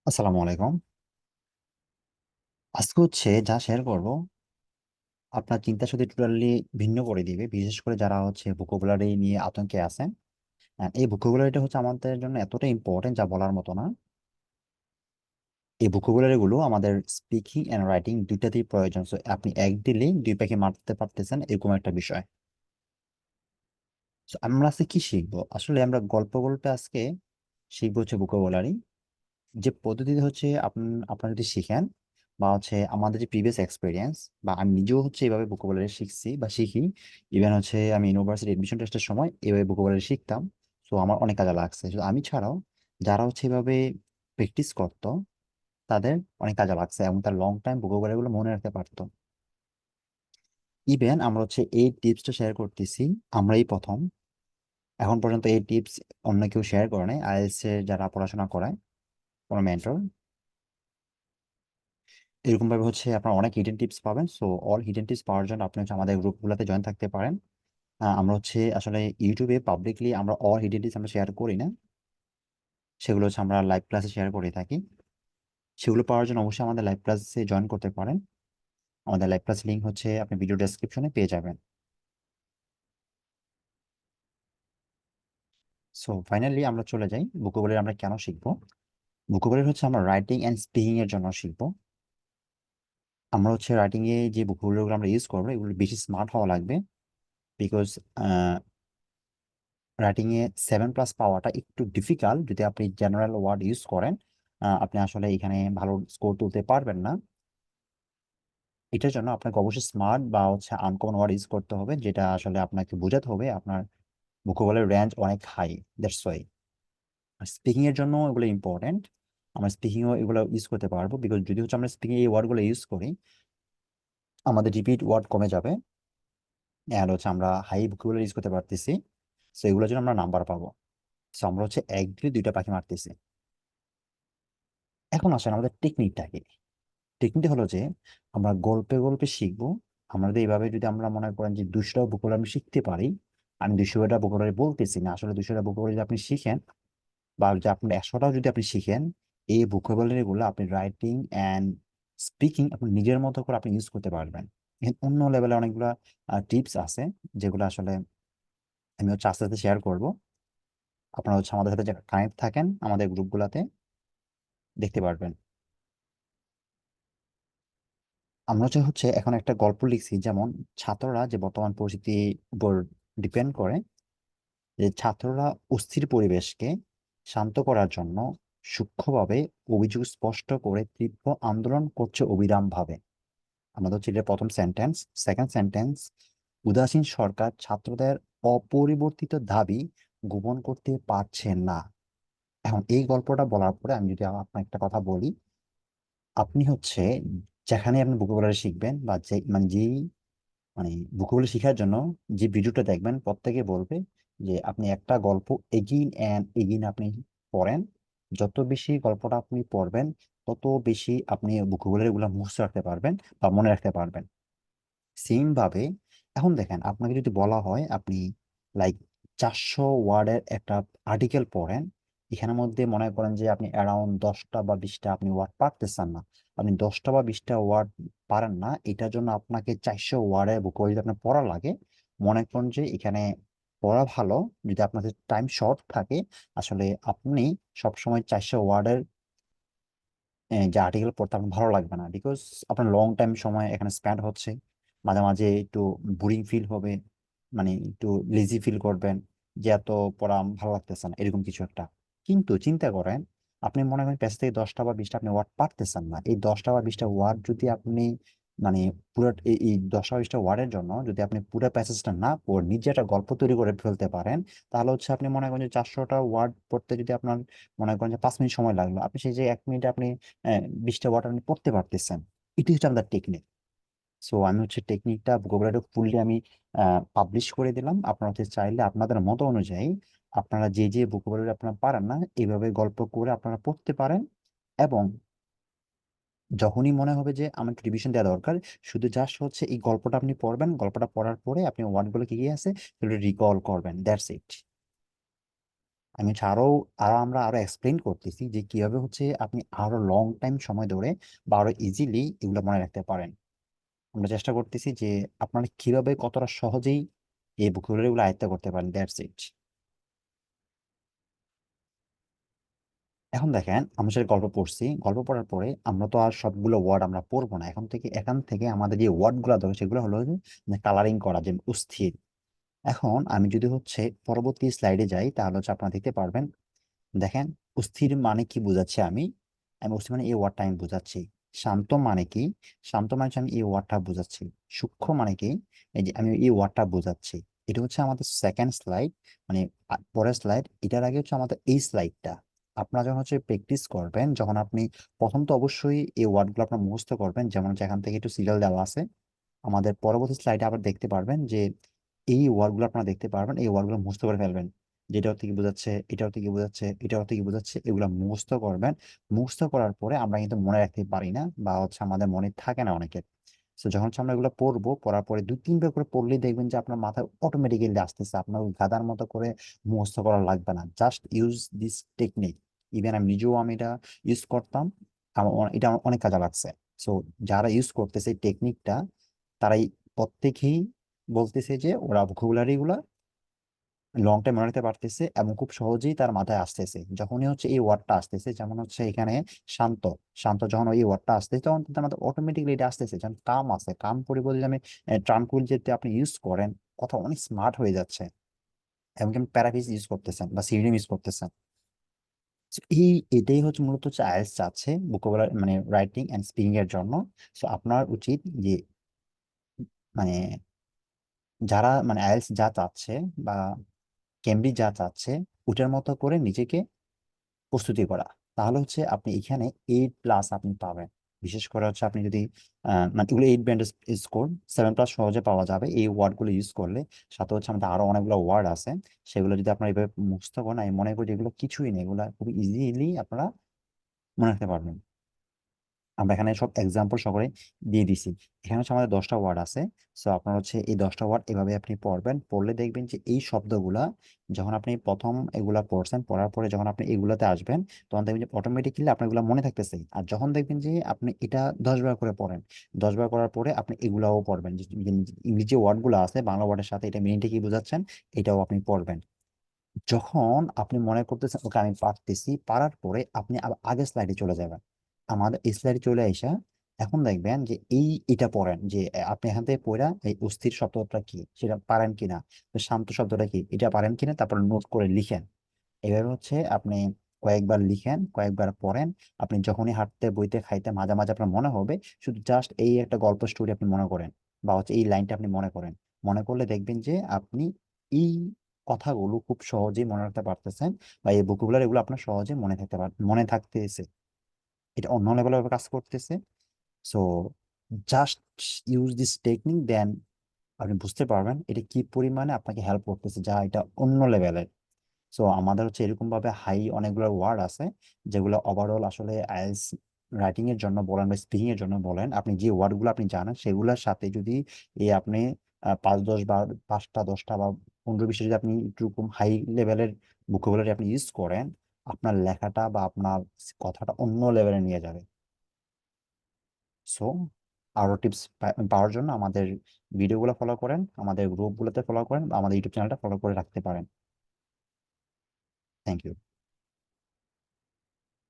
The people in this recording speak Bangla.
আসসালামু আলাইকুম। আজকে যা শেয়ার করব আপনার চিন্তা শুধু টোটালি ভিন্ন করে দিবে, বিশেষ করে যারা ভোকাবুলারি নিয়ে আতঙ্কে আছেন। এই ভোকাবুলারিটা আমাদের জন্য এতটা ইম্পর্টেন্ট যা বলার মতো না। এই ভোকাবুলারি গুলো আমাদের স্পিকিং এন্ড রাইটিং দুইটাতেই প্রয়োজন। সো আপনি এক দিলেই দুই পাখি মারতে পারতেছেন, এরকম একটা বিষয়। So, আমরা আজকে কি শিখবো? আসলে আমরা গল্প গল্পে আজকে শিখবো ভোকাবুলারি, যে পদ্ধতিতে আপনারা যদি শিখেন, বা আমাদের যে প্রিভিয়াস এক্সপিরিয়েন্স, বা আমি নিজেও এইভাবে ভোকাবুলারি শিখছি বা শিখি। ইভেন আমি ইউনিভার্সিটি এডমিশন টেস্টের সময় এইভাবে ভোকাবুলারি শিখতাম। সো আমার অনেক কাজে লাগছে। শুধু আমি ছাড়াও যারা এইভাবে প্র্যাকটিস করতো, তাদের অনেক কাজে লাগছে এবং তার লং টাইম ভোকাবুলারি গুলো মনে রাখতে পারতো। ইভেন আমরা এই টিপসটা শেয়ার করতেছি আমরাই প্রথম। এখন পর্যন্ত এই টিপস অন্য কেউ শেয়ার করে নাই, আইএলটিএস এর যারা পড়াশোনা করায়, কোনো মেন্টর। এরকম ভাবে আপনার অনেক হিডেন টিপস পাবেন। সো অল হিডেন টিপস পাওয়ার জন্য আপনি আমাদের গ্রুপগুলোতে জয়েন থাকতে পারেন। আমরা আসলে ইউটিউবে পাবলিকলি আমরা অল হিডেন টিপস আমরা শেয়ার করি না, সেগুলো আমরা লাইভ ক্লাসে শেয়ার করে থাকি। সেগুলো পাওয়ার জন্য অবশ্যই আমাদের লাইভ ক্লাসে জয়েন করতে পারেন। আমাদের লাইভ ক্লাস লিঙ্ক আপনি ভিডিও ডেসক্রিপশনে পেয়ে যাবেন। সো ফাইনালি আমরা চলে যাই ভোকাবুলারি আমরা কেন শিখবো। ভোকাবুলারি আমরা রাইটিং অ্যান্ড স্পিকিং এর জন্য শিখবো। আমরা রাইটিং এ যে ভোকাবুলারিগুলো আমরা ইউজ করবো, এগুলো বেশি স্মার্ট হওয়া লাগবে। বিকজ রাইটিং এ 7+ পাওয়াটা একটু ডিফিকাল্ট। যদি আপনি জেনারেল ওয়ার্ড ইউজ করেন, আপনি আসলে এখানে ভালো স্কোর তুলতে পারবেন না। এটার জন্য আপনাকে অবশ্যই স্মার্ট বা আনকমন ওয়ার্ড ইউজ করতে হবে, যেটা আসলে আপনাকে বোঝাতে হবে আপনার ভোকাবুলারি রেঞ্জ অনেক হাই। দ্যাটস ওয়াই স্পিকিং এর জন্য এগুলো ইম্পর্টেন্ট। আমরা স্পিকিংও এগুলো ইউজ করতে পারবো, বিকজ যদি আমরা স্পিকিং এই ওয়ার্ডগুলো ইউজ করি, আমাদের রিপিট ওয়ার্ড কমে যাবে। আর আমরা হাই ভোকাবুলারি ইউজ করতে পারতেছি। সো এগুলোর জন্য আমরা নাম্বার পাবো। সো আমরা এক দিকে দুইটা পাখি মারতেছি। এখন আসেন আমাদের টেকনিকটা কি। টেকনিকটা হলো যে আমরা গল্পে গল্পে শিখবো। আমাদের এইভাবে যদি আমরা মনে করেন যে 200টা ভোকাবুলারি আমি শিখতে পারি, আমি 200টা ভোকাবুলারি বলতেছি না, আসলে 200টা ভোকাবুলারি যদি আপনি শিখেন, বা যে আপনি 100টাও যদি আপনি শিখেন, এই ভোকাবুলারি গুলো আপনি রাইটিং অ্যান্ড স্পিকিং আপনি নিজের মতো করে আপনি ইউজ করতে পারবেন। এখানে অন্য লেভেলে অনেকগুলো টিপস আছে, যেগুলো আসলে আমি আস্তে আস্তে শেয়ার করবো। আপনারা আমাদের সাথে কানেক্ট থাকেন, আমাদের গ্রুপগুলোতে দেখতে পারবেন। আমরা এখন একটা গল্প লিখছি, যেমন ছাত্ররা যে বর্তমান পরিস্থিতির উপর ডিপেন্ড করে, যে ছাত্ররা অস্থির পরিবেশকে শান্ত করার জন্য সূক্ষ্মভাবে অভিযোগ স্পষ্ট করে তীব্র আন্দোলন করছে অবিরামভাবে। আমাদের এটা প্রথম সেন্টেন্স। সেকেন্ড সেন্টেন্স, উদাসীন সরকার ছাত্রদের অপরিবর্তিত দাবি গোপন করতে পারছে না। এখন এই গল্পটা বলার পরে আমি যদি আপনার একটা কথা বলি, আপনি যেখানে আপনি ভোকাবুলারি শিখবেন, বা যে যেই ভোকাবুলারি শেখার জন্য যে ভিডিওটা দেখবেন, প্রত্যেকে বলবে যে আপনি একটা গল্প এগেইন অ্যান্ড এগেইন আপনি পড়েন। যত বেশি গল্পটা আপনি পড়বেন, তত বেশি আপনি ভোকাবুলারি গুলো মুখস্থ রাখতে পারবেন বা মনে রাখতে পারবেন। সেম ভাবে এখন দেখেন, আপনাকে যদি বলা হয় আপনি লাইক 400 ওয়ার্ডের একটা আর্টিকেল পড়েন, এখানের মধ্যে মনে করেন যে আপনি অ্যারাউন্ড 10টা বা 20টা আপনি ওয়ার্ড পারতেছেন না। আপনি 10টা বা 20টা ওয়ার্ড পারেন না, এটার জন্য আপনাকে 400 ওয়ার্ডের ভোকাবুলারি যদি আপনার পড়া লাগে। মনে করেন যে এখানে পড়া ভালো, যদি আপনাদের টাইম শর্ট থাকে, আসলে আপনি সবসময় 400 ওয়ার্ডের যে আর্টিকেল পড়তে আপনার ভালো লাগবে না, বিকজ আপনার লং টাইম সময় এখানে স্পেন্ড হচ্ছে। মাঝে মাঝে একটু বোরিং ফিল হবে, একটু লেজি ফিল করবেন, যে এত পড়া ভালো লাগতেছে না, এরকম কিছু একটা। কিন্তু চিন্তা করেন, আপনি মনে করেন প্যাসেজ থেকে 10টা বা 20টা আপনি ওয়ার্ড পারতেছেন না, এই 10টা বা 20টা ওয়ার্ড যদি আপনি মানে পুরো এই 10টা বা 20টা ওয়ার্ডের জন্য যদি আপনি পুরো প্যাসেজটা না পড়ে নিজে একটা গল্প তৈরি করে ফেলতে পারেন, তাহলে আপনি মনে করেন যে 400টা ওয়ার্ড পড়তে যদি আপনার মনে করেন যে 5 মিনিট সময় লাগলো, আপনি সেই যে 1 মিনিটে আপনি 20টা ওয়ার্ড আপনি পড়তে পারতেছেন। এটি আমাদের টেকনিক। সো আমি টেকনিকটা ভোকাবুলারি ফুললি আমি পাবলিশ করে দিলাম। আপনারা চাইলে আপনাদের মত অনুযায়ী আপনারা যে যে ভোকাবুলারি আপনারা পারেন না, এইভাবে গল্প করে আপনারা পড়তে পারেন। এবং যখনই মনে হবে যে আমার একটু রিভিশন দেওয়া দরকার, শুধু জাস্ট এই গল্পটা আপনি পড়বেন, গল্পটা পড়ার পরে আপনি ওয়ার্ডগুলো কি কি আছে সেগুলো রিকল করবেন, দ্যাটস ইট। আমি হচ্ছে আমরা আরো এক্সপ্লেন করতেছি যে কিভাবে হচ্ছে আপনি আরো লং টাইম সময় ধরে বা আরো ইজিলি এগুলো মনে রাখতে পারেন। আমরা চেষ্টা করতেছি যে আপনারা কিভাবে কতটা সহজেই এই ভোকাবুলারি গুলো আয়ত্ত করতে পারেন, দ্যাটস ইট। এখন দেখেন, আমরা সেটা গল্প পড়ছি, গল্প পড়ার পরে আমরা তো আর সবগুলো ওয়ার্ড আমরা পড়বো না। এখান থেকে আমাদের যে ওয়ার্ড গুলো ধরে সেগুলো হলো যে কালারিং করা, যে অস্থির। এখন আমি যদি হচ্ছে পরবর্তী স্লাইডে যাই, তাহলে হচ্ছে আপনারা দেখতে পারবেন। দেখেন, অস্থির মানে কি বোঝাচ্ছি আমি? আমি অস্থির মানে এই ওয়ার্ডটা আমি বোঝাচ্ছি। শান্ত মানে কি? শান্ত মানে হচ্ছে আমি এই ওয়ার্ডটা বোঝাচ্ছি। সূক্ষ্ম মানে কি? এই যে আমি এই ওয়ার্ডটা বোঝাচ্ছি। এটা হচ্ছে আমাদের সেকেন্ড স্লাইড, মানে পরের স্লাইড। এটার আগে হচ্ছে আমাদের এই স্লাইডটা। আপনারা যখন হচ্ছে প্র্যাকটিস করবেন, যখন আপনি প্রথম তো অবশ্যই এই ওয়ার্ডগুলো আপনার মুখস্থ করবেন, যেমন হচ্ছে এখান থেকে একটু সিরিয়াল দেওয়া আছে। আমাদের পরবর্তী স্লাইডে আবার দেখতে পারবেন যে এই ওয়ার্ডগুলো আপনারা দেখতে পারবেন, এই ওয়ার্ডগুলো মুখস্থ করে ফেলবেন। যেটা অর্থ কি বোঝাচ্ছে, এটা অর্থ কি বোঝাচ্ছে, এটা অর্থ কি বোঝাচ্ছে, এগুলো মুখস্থ করবেন। মুখস্থ করার পরে আমরা কিন্তু মনে রাখতে পারি না, বা হচ্ছে আমাদের মনে থাকে না অনেকের। তো যখন হচ্ছে আমরা এগুলো পড়বো, পড়ার পরে 2-3 বার করে পড়লেই দেখবেন যে আপনার মাথায় অটোমেটিক্যালি আসতেছে। আপনার ওই গাদার মতো করে মুখস্থ করা লাগবে না। Just use this technique. Even আমি এটা ইউজ করতাম, এটা আমার অনেক কাজে লাগছে। সো যারা ইউজ করতেছে এই টেকনিকটা, তারাই প্রত্যেকেই বলতেছে যে ওরা ভোকাবুলারি গুলা লং টাইম মনে রাখতে পারতেছে, এবং খুব সহজেই তার মাথায় আসতেছে। যখনই হচ্ছে এই ওয়ার্ডটা আসতেছে, যেমন হচ্ছে এখানে শান্ত, শান্ত যখন ওই ওয়ার্ডটা আসতেছে, তখন কিন্তু আমাদের অটোমেটিকলি এটা আসতেছে। যেমন কাম আছে, কাম পরিবর্তে আমি ট্রানকুইল যদি আপনি ইউজ করেন, কথা অনেক স্মার্ট হয়ে যাচ্ছে। এমনকি আপনি প্যারাফ্রেজ ইউজ করতেছেন বা সিনোনিম ইউজ করতেছেন। So এটাই হচ্ছে মূলত হচ্ছে আইএলটিএস চাচ্ছে ভোকাবুলারি, মানে রাইটিং এন্ড স্পিকিং এর জন্য। সো আপনার উচিত যে, মানে যারা মানে আইএলটিএস যা চাচ্ছে বা কেমব্রিজ যা চাচ্ছে, ওটার মতো করে নিজেকে প্রস্তুতি করা। তাহলে হচ্ছে আপনি এখানে 8+ আপনি পাবেন। বিশেষ করে হচ্ছে আপনি যদি মানে এগুলো 8 ব্যান্ড স্কোর, 7+ সহজে পাওয়া যাবে এই ওয়ার্ডগুলো ইউজ করলে। সাথে হচ্ছে আমাদের আরো অনেকগুলো ওয়ার্ড আছে, সেগুলো যদি আপনারা এইভাবে মুখস্থ করেন, আমি মনে করি যে এগুলো কিছুই নেই, এগুলো খুব ইজিলি আপনারা মনে রাখতে পারবেন। আমরা এখানে সব এক্সাম্পল সহকারে দিয়ে দিছি। এখানে হচ্ছে আমাদের 10টা ওয়ার্ড আছে। সো আপনার হচ্ছে এই 10টা ওয়ার্ড এভাবে আপনি পড়বেন। পড়লে দেখবেন যে এই শব্দগুলা, যখন আপনি প্রথম এগুলা পড়ছেন, পড়ার পরে যখন আপনি এগুলাতে আসবেন, তখন দেখবেন যে অটোমেটিক্যালি আপনার এগুলো মনে থাকতেছে। আর যখন দেখবেন যে আপনি এটা 10 বার করে পড়েন, 10 বার করার পরে আপনি এগুলাও পড়বেন, যে ইংরেজি ওয়ার্ডগুলো আছে বাংলা ওয়ার্ডের সাথে এটা মিনিটে কি বোঝাচ্ছেন, এটাও আপনি পড়বেন। যখন আপনি মনে করতেছেন ওকে আমি পারতেছি, পারার পরে আপনি আবার আগের স্লাইডে চলে যাবেন। আমাদের এই স্লাইডে চলে আসা, এখন দেখবেন যে এটা পড়েন যে আপনি এখান থেকে পড়া এই অস্থির শব্দটা কি সেটা পারেন কিনা, তো শান্ত শব্দটা কি এটা পারেন কিনা, তারপর নোট করে লিখেন। এভাবে হচ্ছে আপনি কয়েকবার লিখেন, কয়েকবার পড়েন। আপনি যখনই হাঁটতে বইতে খাইতে মাঝে মাঝে আপনার মনে হবে, শুধু জাস্ট এই একটা গল্প স্টোরি আপনি মনে করেন, বা হচ্ছে এই লাইনটা আপনি মনে করেন। মনে করলে দেখবেন যে আপনি এই কথাগুলো খুব সহজেই মনে রাখতে পারতেছেন, বা এই ভোকাবুলারি এগুলো আপনার সহজে মনে থাকতেছে। এটা অন্য লেভেলে কাজ করতেছে। So just use this technique, then আপনি বুঝতে পারবেন এটা কি পরিমাণে আপনাকে হেল্প করতেছে, যা এটা অন্য লেভেলের। সো আমাদের হচ্ছে এরকম ভাবে হাই অনেকগুলো ওয়ার্ড আছে, যেগুলো ওভারঅল আসলে আইএলটিএস রাইটিং এর জন্য বলেন বা স্পিকিং এর জন্য বলেন, আপনি যে ওয়ার্ড গুলো আপনি জানেন সেগুলোর সাথে যদি আপনি 5-10 বা 5টা 10টা বা 15-20টা যদি আপনি এরকম হাই লেভেলের ভোকাবুলারি আপনি ইউজ করেন, আপনার লেখাটা বা আপনার কথাটা অন্য লেভেলে নিয়ে যাবে। সো আরো টিপস পাওয়ার জন্য আমাদের ভিডিওগুলো ফলো করেন, আমাদের গ্রুপগুলোতে ফলো করেন, বা আমাদের ইউটিউব চ্যানেলটা ফলো করে রাখতে পারেন। Thank you.